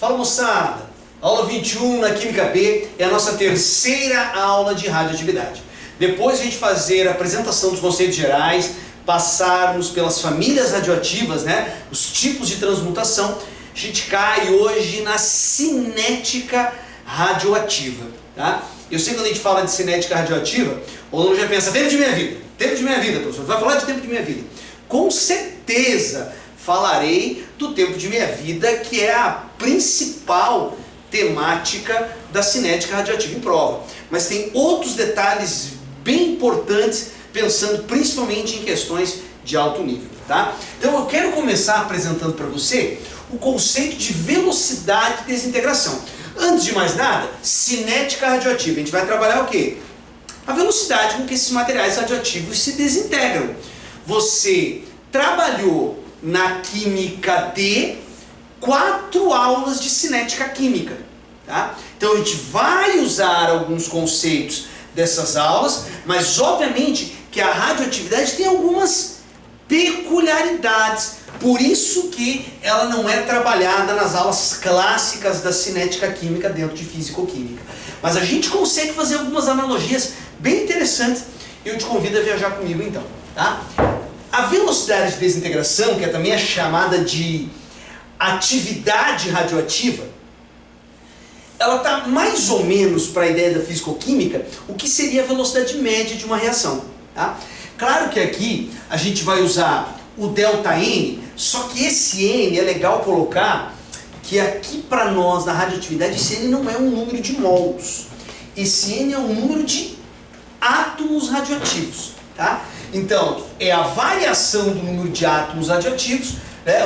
Fala moçada, aula 21 na Química B é a nossa terceira aula de radioatividade. Depois de a gente fazer a apresentação dos conceitos gerais, passarmos pelas famílias radioativas, né, os tipos de transmutação, a gente cai hoje na cinética radioativa. Tá? Eu sei que quando a gente fala de cinética radioativa, o aluno já pensa, tempo de minha vida, professor, vai falar de tempo de minha vida. Com certeza falarei do tempo de minha vida, que é a principal temática da cinética radioativa em prova. Mas tem outros detalhes bem importantes, pensando principalmente em questões de alto nível. Tá? Então eu quero começar apresentando para você o conceito de velocidade de desintegração. Antes de mais nada, cinética radioativa. A gente vai trabalhar o quê? A velocidade com que esses materiais radioativos se desintegram. Você trabalhou na Química D 4 aulas de cinética química. Tá? Então a gente vai usar alguns conceitos dessas aulas, mas obviamente que a radioatividade tem algumas peculiaridades. Por isso que ela não é trabalhada nas aulas clássicas da cinética química dentro de físico-química. Mas a gente consegue fazer algumas analogias bem interessantes. Eu te convido a viajar comigo então. Tá? A velocidade de desintegração, que é também chamada de atividade radioativa, ela está mais ou menos, para a ideia da físico-química, o que seria a velocidade média de uma reação. Tá? Claro que aqui a gente vai usar o ΔN, só que esse N é legal colocar que aqui para nós na radioatividade esse N não é um número de mols, esse N é um número de átomos radioativos. Tá? Então é a variação do número de átomos radioativos,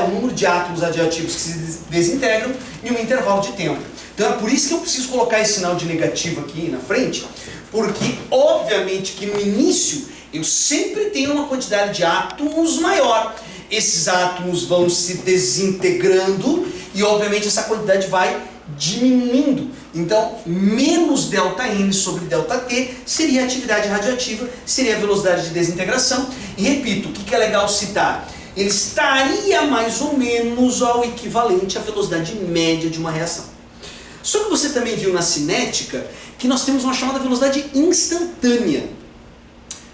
o número de átomos radioativos que se desintegram em um intervalo de tempo. Então é por isso que eu preciso colocar esse sinal de negativo aqui na frente, porque obviamente que no início eu sempre tenho uma quantidade de átomos maior. Esses átomos vão se desintegrando e obviamente essa quantidade vai diminuindo. Então menos ΔN sobre ΔT seria a atividade radioativa, seria a velocidade de desintegração. E repito, o que é legal citar? Ele estaria mais ou menos ao equivalente à velocidade média de uma reação. Só que você também viu na cinética que nós temos uma chamada velocidade instantânea.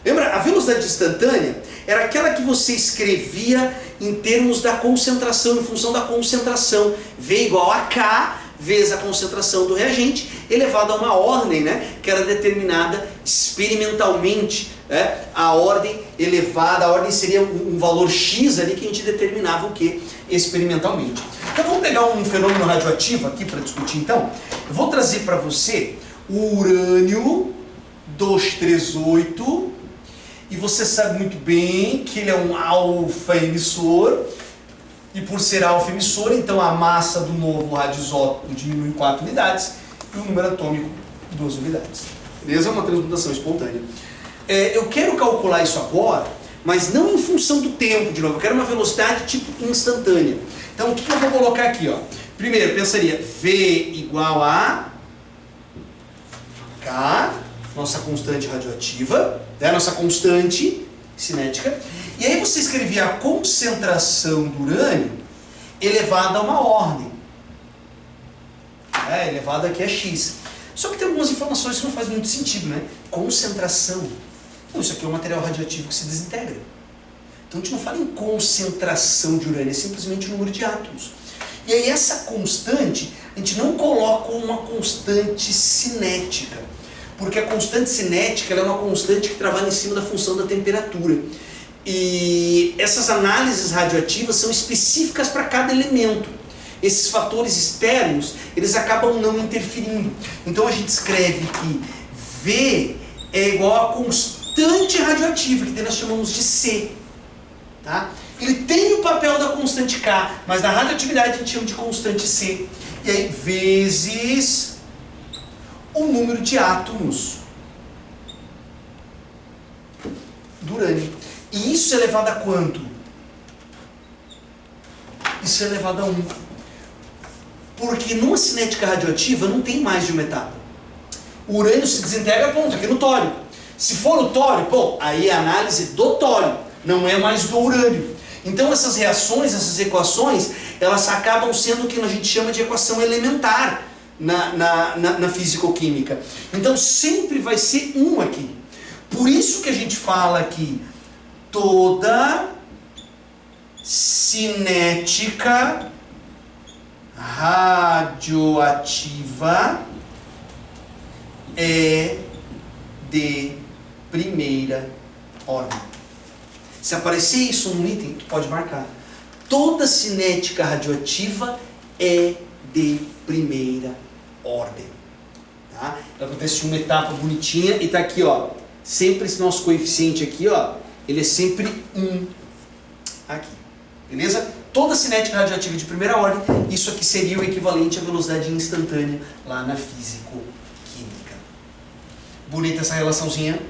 Lembra? A velocidade instantânea era aquela que você escrevia em termos da concentração, em função da concentração. V igual a K vezes a concentração do reagente, elevado a uma ordem, né, que era determinada experimentalmente. A ordem elevada, a ordem seria um valor X ali que a gente determinava o que experimentalmente. Então vamos pegar um fenômeno radioativo aqui para discutir então. Eu vou trazer para você o urânio 238, e você sabe muito bem que ele é um alfa emissor, e por ser alfa emissor, então a massa do novo radioisótopo diminui em 4 unidades e o número atômico 2 unidades. Beleza? É uma transmutação espontânea. Eu quero calcular isso agora, mas não em função do tempo, de novo. Eu quero uma velocidade tipo instantânea. Então o que eu vou colocar aqui? Ó? Primeiro, eu pensaria V igual a K, nossa constante radioativa, né? Nossa constante cinética. E aí você escrevia a concentração do urânio elevada a uma ordem. Elevada aqui a X. Só que tem algumas informações que não faz muito sentido, né? Concentração. Não, isso aqui é um material radioativo que se desintegra. Então a gente não fala em concentração de urânio, é simplesmente o número de átomos. E aí essa constante, a gente não coloca uma constante cinética. Porque a constante cinética ela é uma constante que trabalha em cima da função da temperatura. E essas análises radioativas são específicas para cada elemento. Esses fatores externos, eles acabam não interferindo. Então a gente escreve que V é igual a constante radioativa, que nós chamamos de C. Tá? Ele tem o papel da constante K, mas na radioatividade a gente chama de constante C. E aí, vezes o número de átomos do urânio. E isso é elevado a quanto? Isso é elevado a 1. Porque numa cinética radioativa não tem mais de uma etapa. O urânio se desintegra, ponto, aqui no tório. Se for o tório, bom, aí é a análise do tório, não é mais do urânio. Então essas reações, essas equações, elas acabam sendo o que a gente chama de equação elementar na fisicoquímica. Então sempre vai ser um aqui. Por isso que a gente fala que toda cinética radioativa é de primeira ordem. Se aparecer isso num item, tu pode marcar. Toda cinética radioativa é de primeira ordem. Tá? Acontece uma etapa bonitinha e tá aqui, ó. Sempre esse nosso coeficiente aqui, ó, ele é sempre 1 aqui. Beleza? Toda cinética radioativa de primeira ordem, isso aqui seria o equivalente à velocidade instantânea lá na físico-química. Bonita essa relaçãozinha,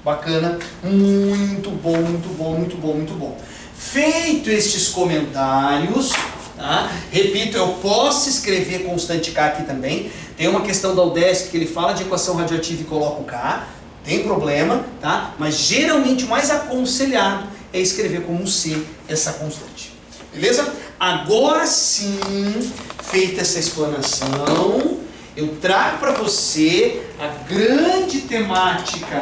bacana, muito bom, muito bom, muito bom, muito bom. Feito estes comentários, tá? Repito, eu posso escrever constante K aqui também. Tem uma questão da UDESC que ele fala de equação radioativa e coloca o K, tem problema, tá? Mas geralmente o mais aconselhado é escrever como C essa constante. Beleza? Agora sim, feita essa explanação, eu trago para você a grande temática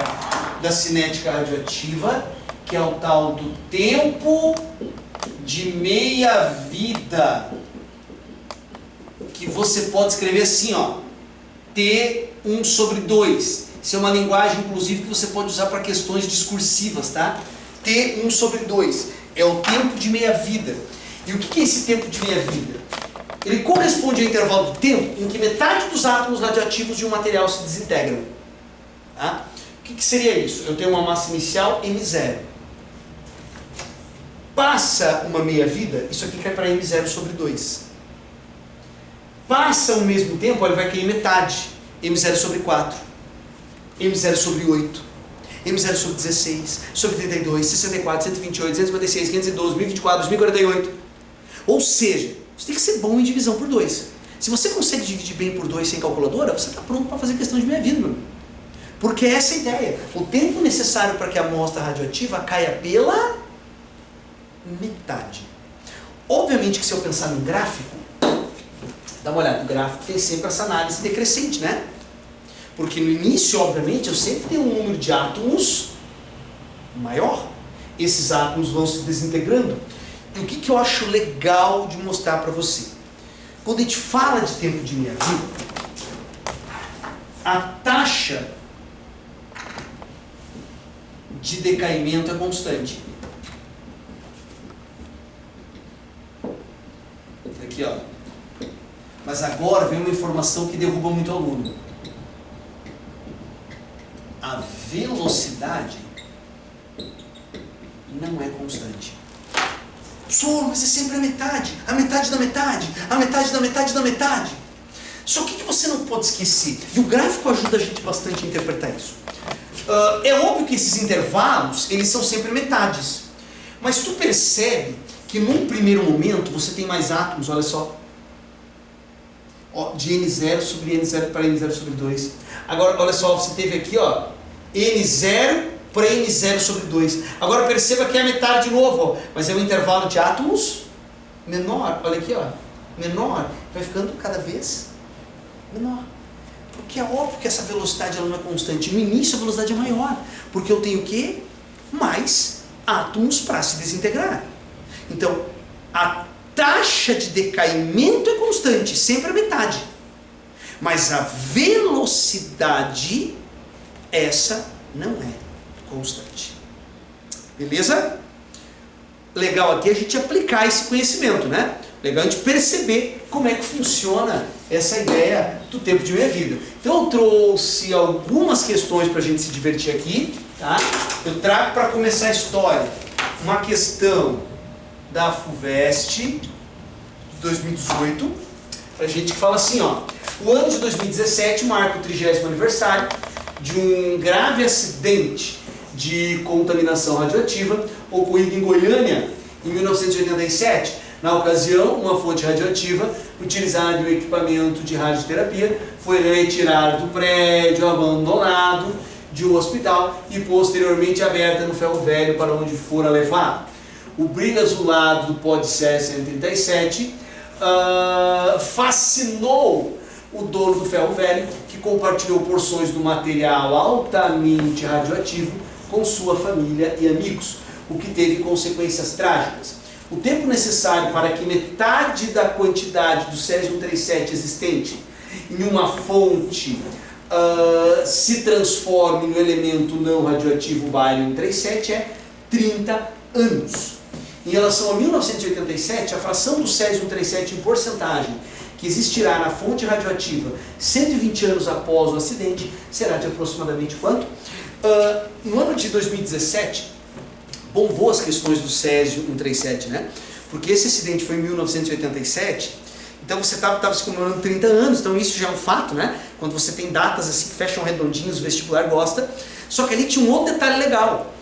da cinética radioativa, que é o tal do tempo de meia-vida, que você pode escrever assim, ó, T1/2. Isso é uma linguagem, inclusive, que você pode usar para questões discursivas, tá? T1/2 é o tempo de meia-vida. E o que é esse tempo de meia-vida? Ele corresponde ao intervalo de tempo em que metade dos átomos radioativos de um material se desintegram. Tá? O que seria isso? Eu tenho uma massa inicial M0. Passa uma meia-vida, isso aqui cai para M0/2. Passa o mesmo tempo, ele vai cair metade, M0/4, M0/8, M0/16, sobre 32, 64, 128, 156, 512, 1024, 2048. Ou seja, você tem que ser bom em divisão por 2. Se você consegue dividir bem por 2 sem calculadora, você está pronto para fazer questão de meia-vida, meu amigo. Porque essa é a ideia. O tempo necessário para que a amostra radioativa caia pela metade. Obviamente que se eu pensar num gráfico, dá uma olhada, o gráfico tem sempre essa análise decrescente, né? Porque no início, obviamente, eu sempre tenho um número de átomos maior. Esses átomos vão se desintegrando. E o que eu acho legal de mostrar para você? Quando a gente fala de tempo de meia-vida, a taxa de decaimento é constante. Aqui, ó. Mas agora vem uma informação que derruba muito o aluno. A velocidade não é constante. Professor, mas é sempre a metade da metade, a metade da metade da metade. Só que você não pode esquecer, e o gráfico ajuda a gente bastante a interpretar isso. É óbvio que esses intervalos, eles são sempre metades. Mas tu percebe que num primeiro momento você tem mais átomos, olha só. Ó, de N0 sobre N0 para N0/2. Agora, olha só, você teve aqui, ó, N0 para N0/2. Agora perceba que é a metade de novo, ó, mas é um intervalo de átomos menor. Olha aqui, ó, menor. Vai ficando cada vez menor. Porque é óbvio que essa velocidade ela não é constante. No início a velocidade é maior, porque eu tenho o quê? Mais átomos para se desintegrar. Então, a taxa de decaimento é constante, sempre a metade. Mas a velocidade, essa não é constante. Beleza? Legal aqui a gente aplicar esse conhecimento, né? Legal a gente perceber como é que funciona essa ideia do tempo de meia-vida. Então eu trouxe algumas questões para a gente se divertir aqui, tá? Eu trago para começar a história uma questão da FUVEST de 2018, para a gente que fala assim, ó, o ano de 2017 marca o 30º aniversário de um grave acidente de contaminação radioativa ocorrido em Goiânia em 1987. Na ocasião, uma fonte radioativa utilizada no equipamento de radioterapia foi retirada do prédio abandonado de um hospital e posteriormente aberta no ferro velho para onde fora levado. O brilho azulado do pó de césio 137 fascinou o dono do ferro velho, que compartilhou porções do material altamente radioativo com sua família e amigos, o que teve consequências trágicas. O tempo necessário para que metade da quantidade do césio-137 existente em uma fonte se transforme no elemento não radioativo bário-137 é 30 anos. Em relação a 1987, a fração do césio-137 em porcentagem que existirá na fonte radioativa 120 anos após o acidente será de aproximadamente quanto? No ano de 2017, bombou as questões do césio-137, né? Porque esse acidente foi em 1987, então você estava se comemorando 30 anos, então isso já é um fato, né? Quando você tem datas assim que fecham redondinhos, o vestibular gosta. Só que ali tinha um outro detalhe legal.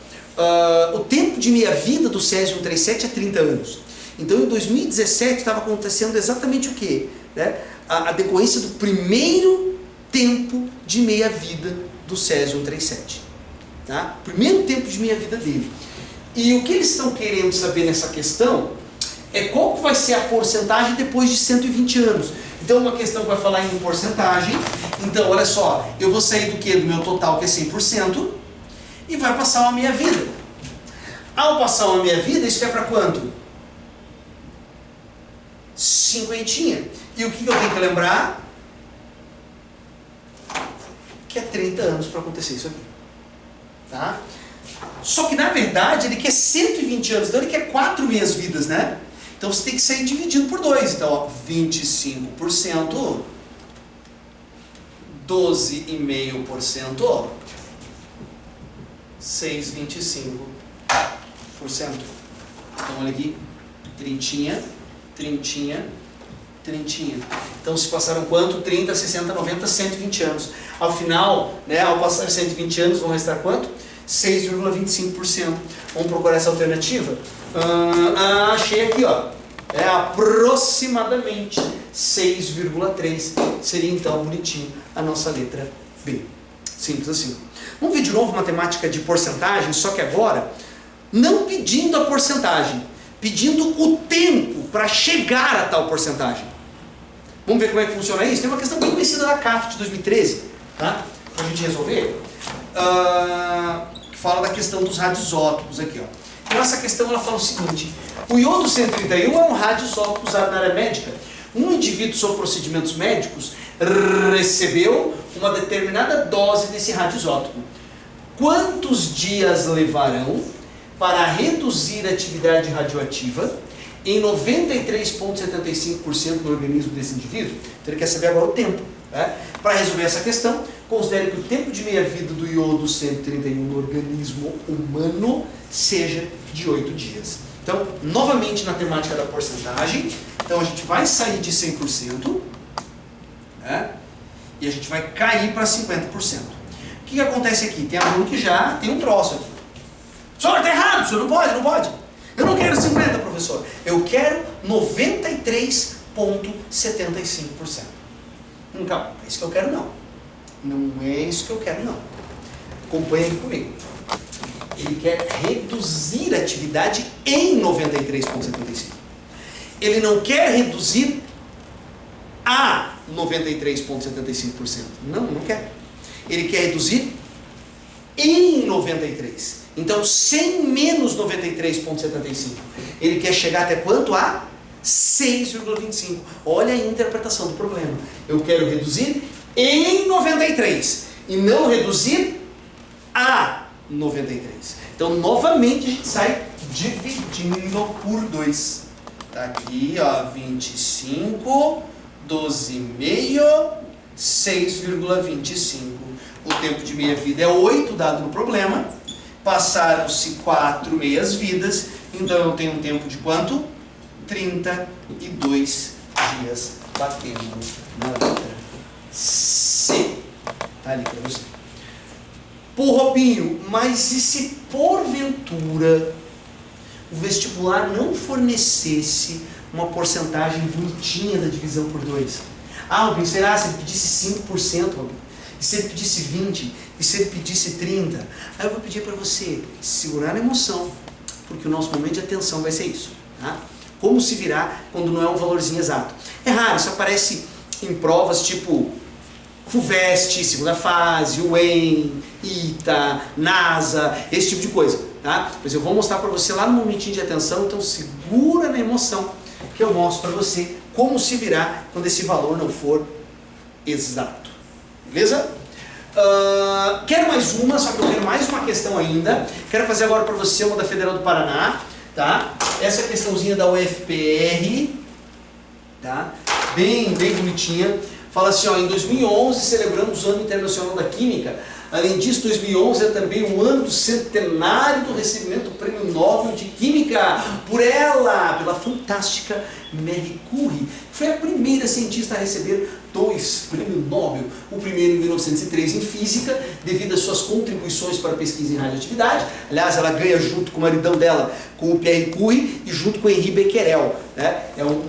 O tempo de meia-vida do césio-137 é 30 anos. Então em 2017 estava acontecendo exatamente o quê? Né? A decorrência do primeiro tempo de meia-vida do césio-137. Tá? Primeiro tempo de meia-vida dele. E o que eles estão querendo saber nessa questão é qual vai ser a porcentagem depois de 120 anos. Então uma questão que vai falar em porcentagem. Então olha só, eu vou sair do que? Do meu total, que é 100%, e vai passar uma meia-vida. Ao passar uma meia-vida, isso é para quanto? 50. E o que eu tenho que lembrar? Que é 30 anos para acontecer isso aqui. Tá? Só que na verdade ele quer 120 anos, então ele quer 4 meias-vidas, né? Então você tem que sair dividido por 2. Então, ó, 25%, 12,5%, 6,25%. Então olha aqui, trintinha. Então se passaram quanto? 30, 60, 90, 120 anos. Ao final, né, ao passar 120 anos, vão restar quanto? 6,25%. Vamos procurar essa alternativa? Achei aqui, ó. É aproximadamente 6,3. Seria então bonitinho a nossa letra B. Simples assim. Vamos ver de novo matemática de porcentagem, só que agora não pedindo a porcentagem, pedindo o tempo para chegar a tal porcentagem. Vamos ver como é que funciona isso? Tem uma questão bem conhecida da CAF de 2013, tá? Para a gente resolver, que fala da questão dos radioisótopos aqui, ó. Então essa questão ela fala o seguinte: o iodo 131 é um radioisótopo usado na área médica. Um indivíduo sob procedimentos médicos recebeu uma determinada dose desse radioisótopo. Quantos dias levarão para reduzir a atividade radioativa em 93,75% do organismo desse indivíduo? Então ele quer saber agora o tempo. Né? Para resolver essa questão, considere que o tempo de meia-vida do iodo 131 no organismo humano seja de 8 dias. Então, novamente na temática da porcentagem, então a gente vai sair de 100%, né? E a gente vai cair para 50%. O que acontece aqui? Tem aluno que já tem um troço aqui. Professor, está errado, o senhor não pode. Eu não quero 50%, professor. Eu quero 93,75%. Não, calma, é isso que eu quero não. Não é isso que eu quero não. Acompanhe aqui comigo. Ele quer reduzir a atividade em 93,75%. Ele não quer reduzir a 93,75%. Não quer. Ele quer reduzir em 93%. Então, 100 menos 93,75. Ele quer chegar até quanto? A 6,25. Olha a interpretação do problema. Eu quero reduzir em 93 e não reduzir a 93. Então, novamente, a gente sai dividindo por 2. Tá aqui, ó, 25, 12,5, 6,25. O tempo de meia-vida é 8, dado no problema. Passaram-se 4 meias-vidas, então eu tenho um tempo de quanto? 32 dias batendo na letra C. Tá ali para você. Pô, Robinho, mas e se porventura o vestibular não fornecesse uma porcentagem bonitinha da divisão por 2? Ah, Robinho, será se ele pedisse 5%, Robinho? E se ele pedisse 20%? E se ele pedisse 30%? Aí eu vou pedir para você segurar a emoção, porque o nosso momento de atenção vai ser isso. Tá? Como se virar quando não é um valorzinho exato. É raro, isso aparece em provas tipo FUVEST, segunda fase, UEM, ITA, NASA, esse tipo de coisa, tá? Mas eu vou mostrar para você lá no momentinho de atenção, então segura na emoção que eu mostro para você como se virar quando esse valor não for exato, beleza? Quero mais uma, só que eu quero mais uma questão ainda. Quero fazer agora para você uma da Federal do Paraná, tá? Essa questãozinha da UFPR, tá? Bem bonitinha. Fala assim, ó, em 2011 celebramos o Ano Internacional da Química. Além disso, 2011 é também o ano do centenário do recebimento do Prêmio Nobel de Química por ela, pela fantástica Marie Curie. Foi a primeira cientista a receber 2 prêmios Nobel. O primeiro em 1903 em Física, devido às suas contribuições para a pesquisa em radioatividade. Aliás, ela ganha junto com o maridão dela, com o Pierre Curie, e junto com o Henri Becquerel. Né? É um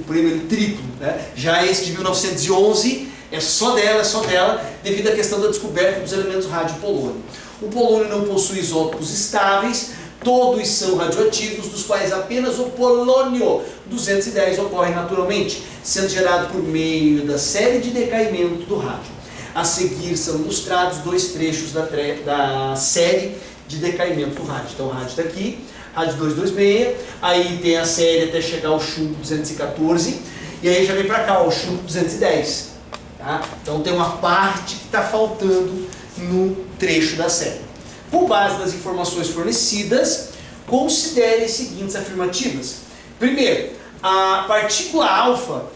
prêmio triplo. Né? Já esse de 1911... é só dela, devido à questão da descoberta dos elementos rádio-polônio. O polônio não possui isótopos estáveis, todos são radioativos, dos quais apenas o polônio 210 ocorre naturalmente, sendo gerado por meio da série de decaimento do rádio. A seguir são ilustrados 2 trechos da série de decaimento do rádio. Então o rádio está aqui, rádio 226, aí tem a série até chegar ao chumbo 214, e aí já vem para cá, o chumbo 210. Tá? Então tem uma parte que está faltando no trecho da série. Com base nas informações fornecidas, considere as seguintes afirmativas. Primeiro, a partícula alfa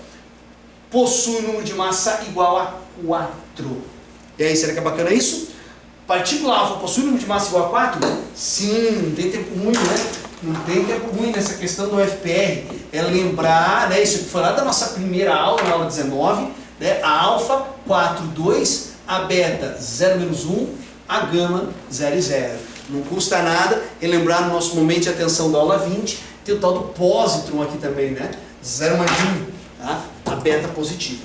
possui um número de massa igual a 4. E aí, será que é bacana isso? Partícula alfa possui um número de massa igual a 4? Sim, não tem tempo ruim, né? Não tem tempo ruim nessa questão do UFPR. É lembrar, né, isso foi lá da nossa primeira aula, na aula 19, né, a alfa 4,2, a beta 0-1, a gama 0,0. Não custa nada lembrar no nosso momento de atenção da aula 20, tem o tal do positron aqui também, né? 0 mais 1, tá? A beta positiva.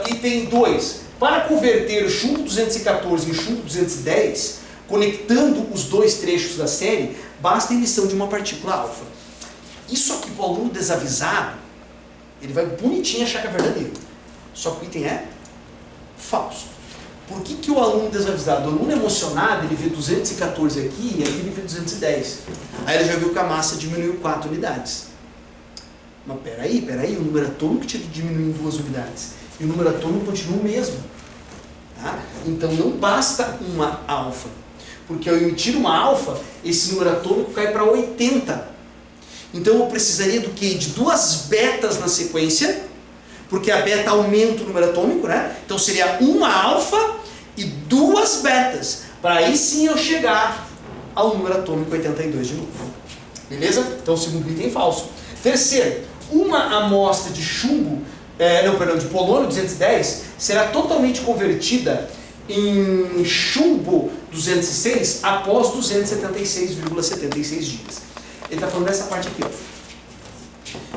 Item 2. Para converter o chumbo 214 em chumbo 210, conectando os 2 trechos da série, basta a emissão de uma partícula alfa. Isso aqui para o aluno desavisado, ele vai bonitinho achar que é verdadeiro. Só que o item é falso. Por que o aluno desavisado? O aluno emocionado, ele vê 214 aqui e aqui ele vê 210. Aí ele já viu que a massa diminuiu 4 unidades. Mas peraí, o número atômico tinha que diminuir em 2 unidades. E o número atômico continua o mesmo. Tá? Então não basta uma alfa. Porque ao emitir uma alfa, esse número atômico cai para 80. Então eu precisaria do quê? De 2 betas na sequência, porque a beta aumenta o número atômico, né? Então seria uma alfa e 2 betas, para aí sim eu chegar ao número atômico 82 de novo. Beleza? Então o segundo item é falso. Terceiro, uma amostra de chumbo, de polônio 210 será totalmente convertida em chumbo 206 após 276,76 dias. Ele está falando dessa parte aqui, ó.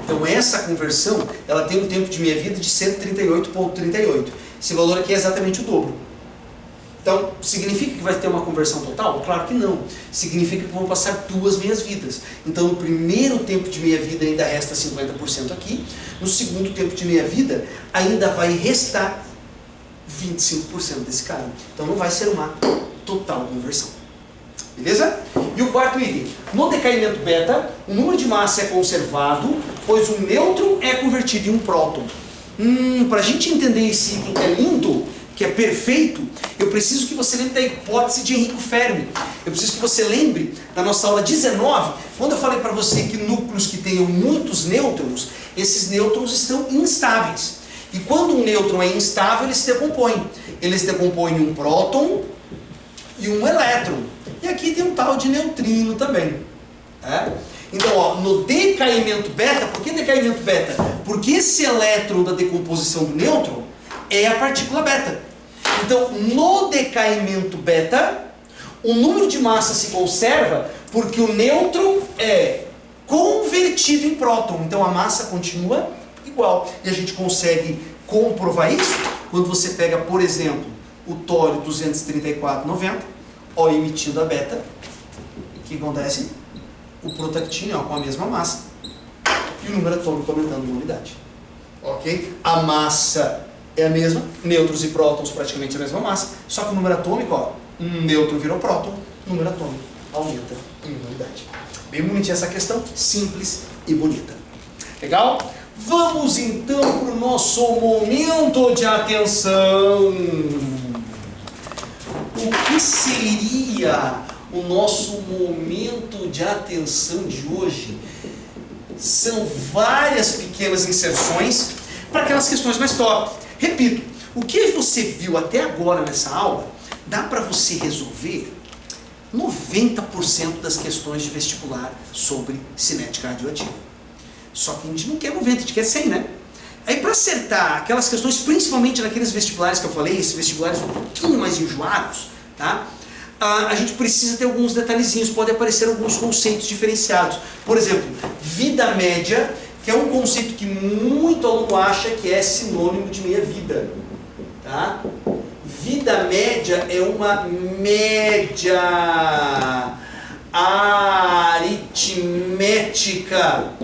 Então essa conversão, ela tem um tempo de meia-vida de 138,38. Esse valor aqui é exatamente o dobro. Então, significa que vai ter uma conversão total? Claro que não. Significa que vão passar 2 meias-vidas. Então, no primeiro tempo de meia-vida ainda resta 50% aqui. No segundo tempo de meia-vida, ainda vai restar 25% desse cara. Então, não vai ser uma total conversão. Beleza? E o quarto item. No decaimento beta, o número de massa é conservado, pois o nêutron é convertido em um próton. Para a gente entender esse item que é lindo, que é perfeito, eu preciso que você lembre da hipótese de Enrico Fermi. Eu preciso que você lembre da nossa aula 19, quando eu falei para você que núcleos que tenham muitos nêutrons, esses nêutrons estão instáveis. E quando um nêutron é instável, ele se decompõe. Ele se decompõe em um próton e um elétron. E aqui tem um tal de neutrino também. Então, ó, no decaimento beta, por que decaimento beta? Porque esse elétron da decomposição do nêutron é a partícula beta. Então, no decaimento beta, o número de massa se conserva porque o nêutron é convertido em próton. Então, a massa continua igual. E a gente consegue comprovar isso quando você pega, por exemplo, o tório 234,90, ó, emitindo a beta. O que acontece? O protactínio, ó, com a mesma massa, e o número atômico aumentando uma unidade. Ok? A massa é a mesma, nêutrons e prótons praticamente a mesma massa, só que o número atômico, ó, um nêutron virou próton, o número atômico aumenta em uma unidade. Bem bonitinha essa questão, simples e bonita. Legal? Vamos então para o nosso momento de atenção. O que seria o nosso momento de atenção de hoje? São várias pequenas inserções para aquelas questões mais top. Repito, o que você viu até agora nessa aula, dá para você resolver 90% das questões de vestibular sobre cinética radioativa. Só que a gente não quer 90, a gente quer 100, né? Aí para acertar aquelas questões, principalmente naqueles vestibulares que eu falei, esses vestibulares um pouquinho mais enjoados, tá? A gente precisa ter alguns detalhezinhos, pode aparecer alguns conceitos diferenciados. Por exemplo, vida média, que é um conceito que muito aluno acha que é sinônimo de meia-vida. Tá? Vida média é uma média aritmética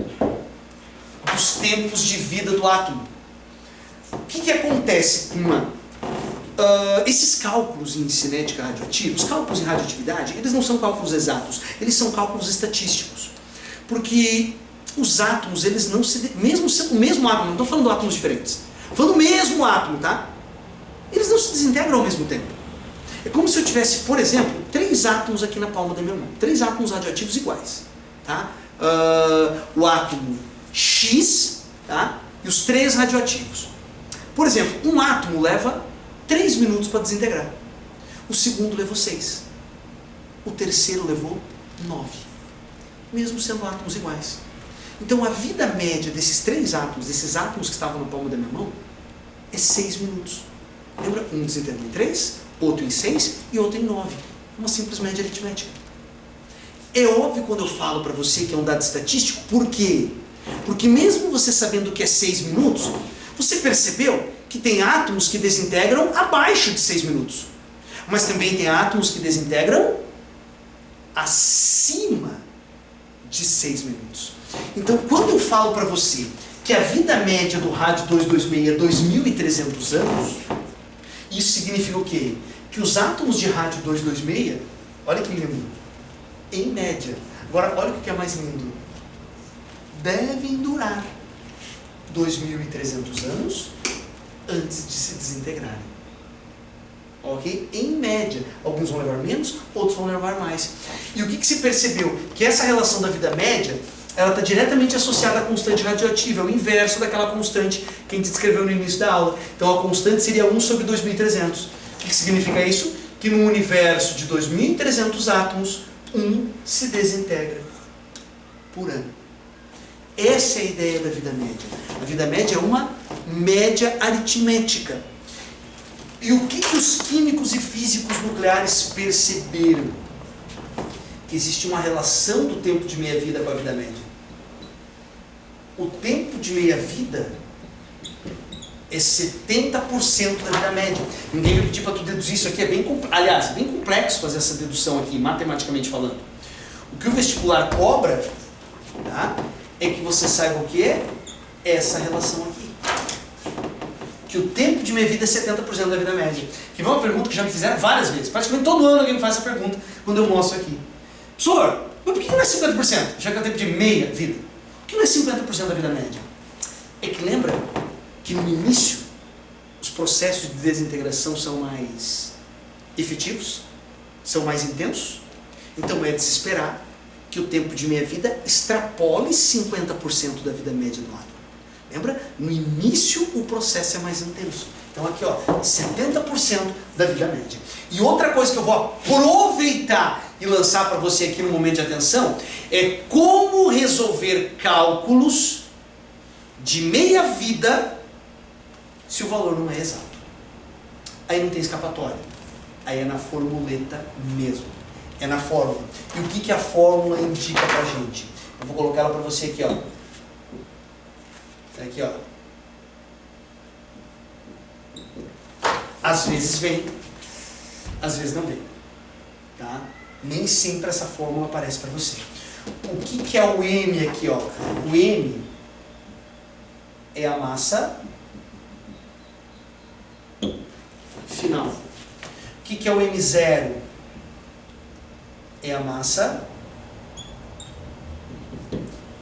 dos tempos de vida do átomo. O que acontece? Esses cálculos em cinética radioativa, os cálculos em radioatividade, eles não são cálculos exatos, eles são cálculos estatísticos. Porque os átomos, eles não se... Mesmo sendo o mesmo átomo, não estou falando de átomos diferentes, estou falando do mesmo átomo, tá? Eles não se desintegram ao mesmo tempo. É como se eu tivesse, por exemplo, 3 átomos aqui na palma da minha mão, 3 átomos radioativos iguais, tá? O átomo X, tá? E os 3 radioativos. Por exemplo, um átomo leva 3 minutos para desintegrar. O segundo levou 6. O terceiro levou 9. Mesmo sendo átomos iguais. Então a vida média desses 3 átomos, desses átomos que estavam na palma da minha mão, é 6 minutos. Lembra? Um desintegrou em 3, outro em 6 e outro em 9. Uma simples média aritmética. É óbvio quando eu falo para você que é um dado estatístico, por quê? Porque mesmo você sabendo que é 6 minutos, você percebeu que tem átomos que desintegram abaixo de 6 minutos. Mas também tem átomos que desintegram acima de 6 minutos. Então, quando eu falo para você que a vida média do rádio 226 é 2.300 anos, isso significa o quê? Que os átomos de rádio 226, olha que lindo, em média, agora olha o que é mais lindo, devem durar 2.300 anos antes de se desintegrarem. Ok? Em média. Alguns vão levar menos, outros vão levar mais. E o que se percebeu? Que essa relação da vida média, ela está diretamente associada à constante radioativa, é o inverso daquela constante que a gente descreveu no início da aula. Então a constante seria 1 sobre 2.300. O que significa isso? Que no universo de 2.300 átomos, 1 se desintegra por ano. Essa é a ideia da vida média. A vida média é uma média aritmética. E o que os químicos e físicos nucleares perceberam? Que existe uma relação do tempo de meia-vida com a vida média. O tempo de meia-vida é 70% da vida média. Ninguém vai pedir para tu deduzir isso aqui, é bem complexo fazer essa dedução aqui, matematicamente falando. O que o vestibular cobra, tá, é que você saiba o que é essa relação aqui. Que o tempo de meia-vida é 70% da vida média. Que é uma pergunta que já me fizeram várias vezes. Praticamente todo ano alguém me faz essa pergunta quando eu mostro aqui. Professor, mas por que não é 50%? Já que é o tempo de meia-vida. Por que não é 50% da vida média? É que lembra que no início os processos de desintegração são mais efetivos, são mais intensos. Então é de se esperar que o tempo de meia-vida extrapole 50% da vida média do átomo. Lembra? No início o processo é mais intenso. Então aqui, ó, 70% da vida média. E outra coisa que eu vou aproveitar e lançar para você aqui no momento de atenção é como resolver cálculos de meia-vida se o valor não é exato. Aí não tem escapatória. Aí é na formuleta mesmo. É na fórmula. E o que a fórmula indica pra gente? Eu vou colocar ela para você aqui, ó. Aqui, ó. Às vezes vem, às vezes não vem. Tá? Nem sempre essa fórmula aparece para você. O que é o M aqui, ó? O M é a massa final. O que é o M0? É a massa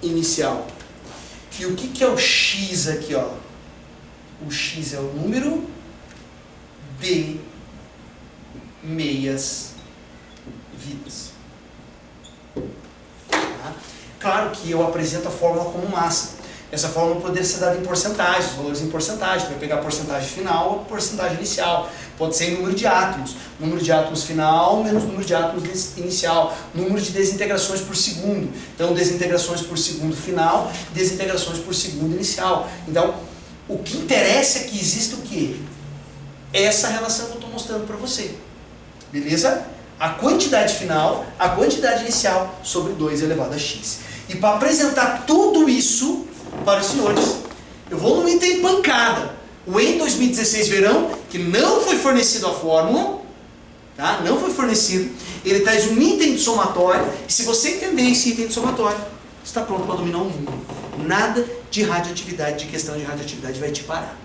inicial. E o que é o X aqui, ó? O X é o número de meias vidas. Tá? Claro que eu apresento a fórmula como massa. Essa fórmula poderia ser dada em porcentagens, valores em porcentagem. Tu vai pegar a porcentagem final ou a porcentagem inicial. Pode ser em número de átomos. Número de átomos final menos número de átomos inicial. Número de desintegrações por segundo. Então, desintegrações por segundo final, desintegrações por segundo inicial. Então, o que interessa é que exista o quê? Essa relação que eu estou mostrando para você. Beleza? A quantidade final, a quantidade inicial sobre 2 elevado a x. E para apresentar tudo isso para os senhores, eu vou no item pancada. O em 2016 verão, que não foi fornecido a fórmula, tá? Não foi fornecido. Ele traz um item de somatório. E se você entender esse item de somatório, está pronto para dominar o mundo. Nada de radioatividade, de questão de radioatividade vai te parar.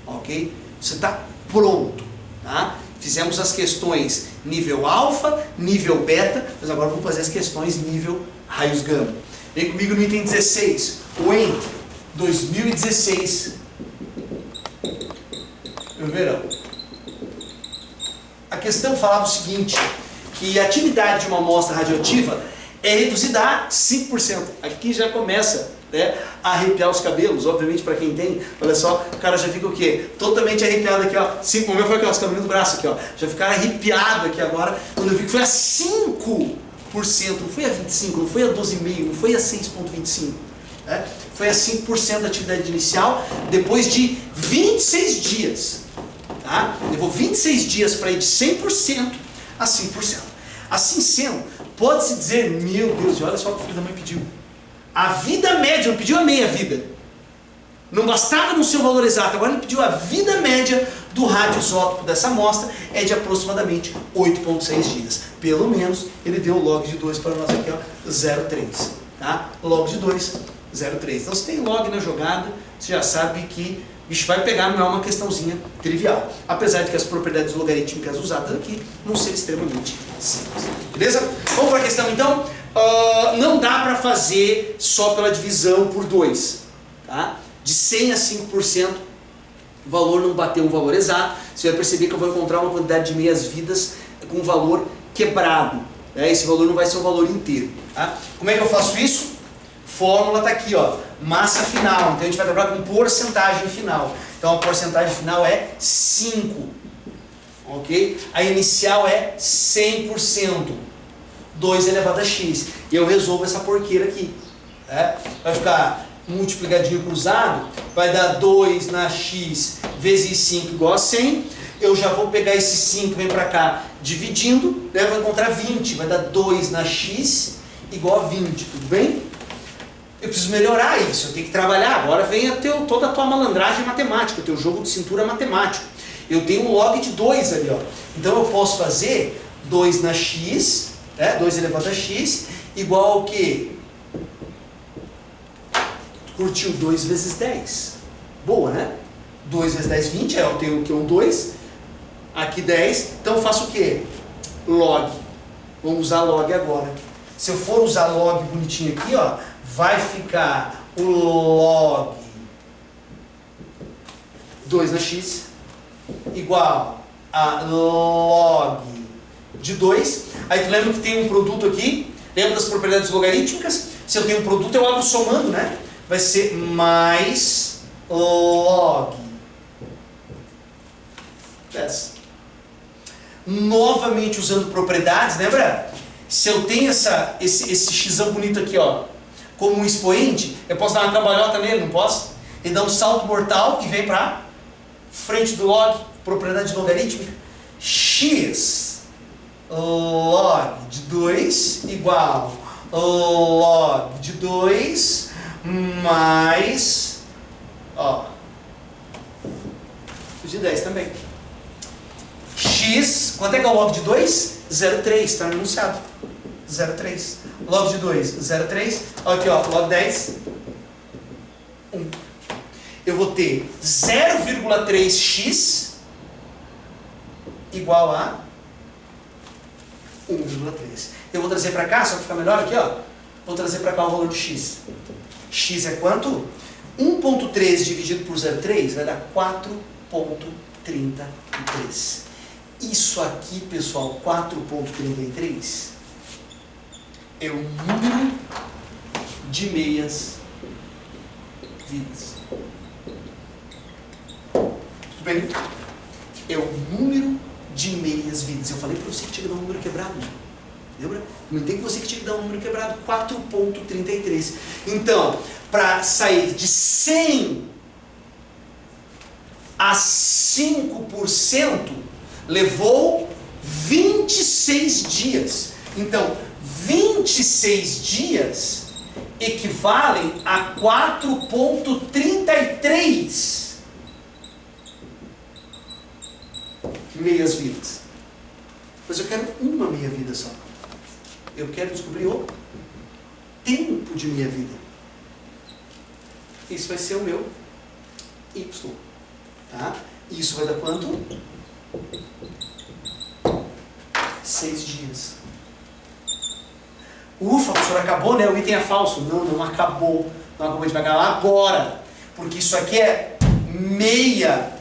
Ok? Você está pronto. Tá? Fizemos as questões nível alfa, nível beta, mas agora vamos fazer as questões nível raios gama. Vem comigo no item 16. O em 2016 no verão. A questão falava o seguinte, que a atividade de uma amostra radioativa é reduzida a 5%. Aqui já começa, né, a arrepiar os cabelos, obviamente para quem tem, olha só, o cara já fica o quê? Totalmente arrepiado aqui, ó. O meu foi aqui, ó, os cabelos do braço aqui, ó. Já ficaram arrepiados aqui agora, quando eu vi que foi a 5%, não foi a 25%, não foi a 12,5%, não foi a 6,25%. Né? Foi a 5% da atividade inicial, depois de 26 dias. Tá? Levou 26 dias para ir de 100% a 5%. Assim sendo, pode-se dizer, meu Deus, olha só o que o filho da mãe pediu. A vida média, não pediu a meia vida. Não bastava no seu valor exato, agora ele pediu a vida média do radioisótopo dessa amostra, é de aproximadamente 8,6 dias. Pelo menos ele deu o log de 2 para nós aqui, ó, 0,3. Tá? Log de 2, 0,3. Então se tem log na jogada, você já sabe que o bicho vai pegar, não é uma questãozinha trivial. Apesar de que as propriedades logarítmicas usadas aqui não serem extremamente simples. Beleza? Vamos para a questão então. Não dá para fazer só pela divisão por 2. Tá? De 100 a 5%, o valor não bateu um valor exato. Você vai perceber que eu vou encontrar uma quantidade de meias vidas com um valor quebrado. Né? Esse valor não vai ser um valor inteiro. Tá? Como é que eu faço isso? Fórmula está aqui, ó, massa final. Então a gente vai trabalhar com porcentagem final. Então a porcentagem final é 5. Ok? A inicial é 100%. 2 elevado a x. E eu resolvo essa porqueira aqui. Né? Vai ficar multiplicadinho cruzado, vai dar 2 na x vezes 5 igual a 100. Eu já vou pegar esse 5, vem para cá, dividindo, né? Vou encontrar 20. Vai dar 2 na x igual a 20. Tudo bem? Eu preciso melhorar isso, eu tenho que trabalhar. Agora vem toda a tua malandragem matemática, o teu jogo de cintura matemático. Eu tenho um log de 2 ali, ó. Então eu posso fazer 2 na x, né? 2 elevado a x, igual ao quê? Curtiu 2 vezes 10. Boa, né? 2 vezes 10, 20, eu tenho o que? Um 2. Aqui 10, então eu faço o quê? Log. Vamos usar log agora. Se eu for usar log bonitinho aqui, ó, vai ficar o log 2 na x igual a log de 2. Aí tu lembra que tem um produto aqui? Lembra das propriedades logarítmicas? Se eu tenho um produto, eu abro somando, né? Vai ser mais log 10. Novamente usando propriedades, lembra? Se eu tenho esse xão bonito aqui, ó, como um expoente, eu posso dar uma cambalhota nele, não posso? Ele dá um salto mortal e vem para frente do log, propriedade logarítmica. X log de 2 igual log de 2 mais, ó, de 10 também. X, quanto é que é o log de 2? 0,3, está no enunciado. 0,3. Log de 2, 0,3. Aqui, ó, log 10, 1. eu vou ter 0,3x igual a 1,3. Eu vou trazer para cá, só para ficar melhor aqui, ó. Vou trazer para cá o valor de x. X é quanto? 1,3 dividido por 0,3 vai dar 4,33. Isso aqui, pessoal, 4,33 é o número de meias vidas. Tudo bem? É o número de meias vidas. Eu falei para você que tinha que dar um número quebrado. Lembra? Comentei com você que tinha que dar um número quebrado. 4,33. Então, para sair de 100 a 5%, levou 26 dias. Então, 26 dias equivalem a 4,33 meias vidas. Mas eu quero uma meia vida só. Eu quero descobrir o tempo de meia vida. Isso vai ser o meu Y. Tá? Isso vai dar quanto? 6 dias. Ufa, professor, acabou, né? O item é falso. Não, não acabou. Não acabou, a gente vai acabar agora. Porque isso aqui é meia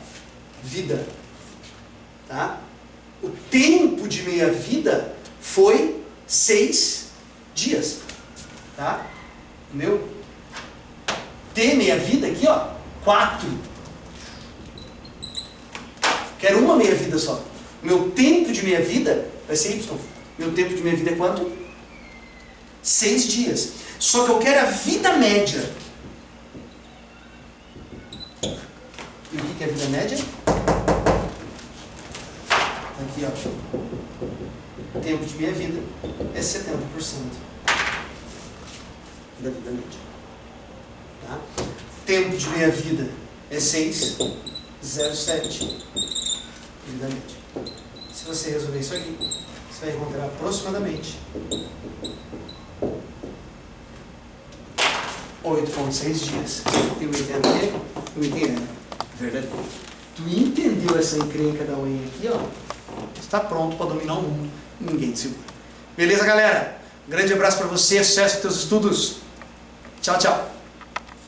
vida. Tá? O tempo de meia vida foi 6 dias. Tá? Entendeu? T meia vida aqui, ó, 4. Quero uma meia vida só. Meu tempo de meia vida vai ser Y. Meu tempo de meia vida é quanto? 6 dias. Só que eu quero a vida média. E o que é a vida média? Aqui, ó. O tempo de meia vida é 70% da vida média. Tá? Tempo de meia vida é 6,07 vida média. Se você resolver isso aqui, você vai encontrar aproximadamente 8,6 dias. E o item aqui, o item é verdadeiro. Tu entendeu essa encrenca da UEM aqui, ó? Está pronto para dominar o mundo. Ninguém te segura. Beleza, galera? Um grande abraço para você, sucesso nos teus estudos. Tchau, tchau.